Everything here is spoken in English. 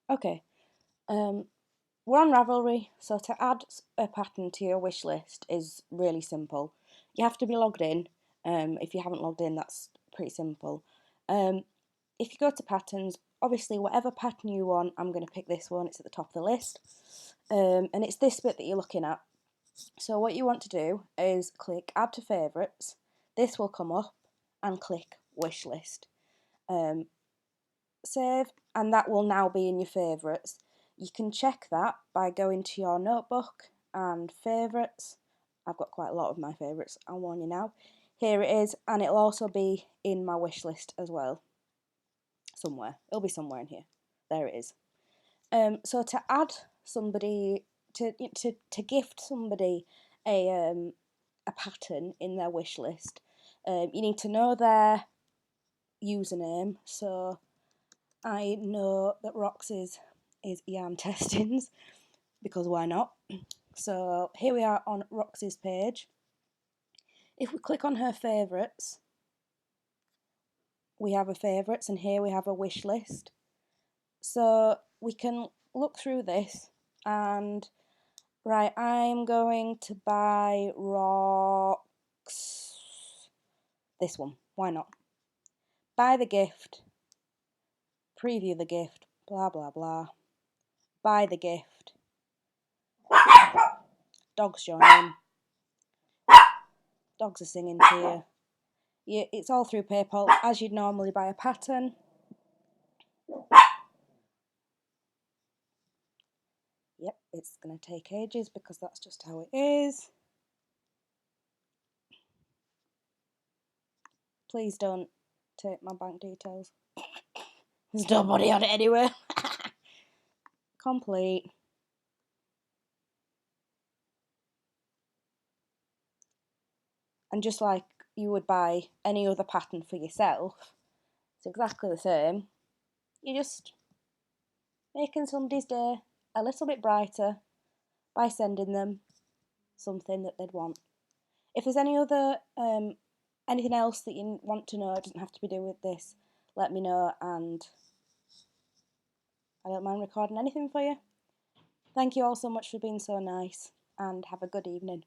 Okay, we're on Ravelry, so to add a pattern to your wish list is really simple. You have to be logged in. If you haven't logged in, that's pretty simple. If you go to patterns, obviously whatever pattern you want, I'm going to pick this one, it's at the top of the list. And it's this bit that you're looking at. So what you want to do is click add to favourites. This will come up, and click wish list. Save, and that will now be in your favourites. You can check that by going to your notebook and favourites. I've got quite a lot of my favourites, I'll warn you now. Here it is, and it'll also be in my wish list as well. Somewhere. It'll be somewhere in here. There it is. So to add somebody, to gift somebody a pattern in their wish list, you need to know their username. So I know that Roxy's is yarn testings, because why not? So here we are on Roxy's page. If we click on her favourites, we have a favourites, and here we have a wish list. So we can look through this and, right, I'm going to buy Rox, this one, why not? Buy the gift, preview the gift, blah blah blah, buy the gift, dogs join in, dogs are singing to you. Yeah, it's all through PayPal as you'd normally buy a pattern. Yep, it's going to take ages because that's just how it is. Please don't take my bank details. There's nobody on it anyway. Complete. And just like you would buy any other pattern for yourself, it's exactly the same. You're just making somebody's day a little bit brighter by sending them something that they'd want. If there's any other anything else that you want to know, it doesn't have to be doing with this, let me know, and I don't mind recording anything for you. Thank you all so much for being so nice, and have a good evening.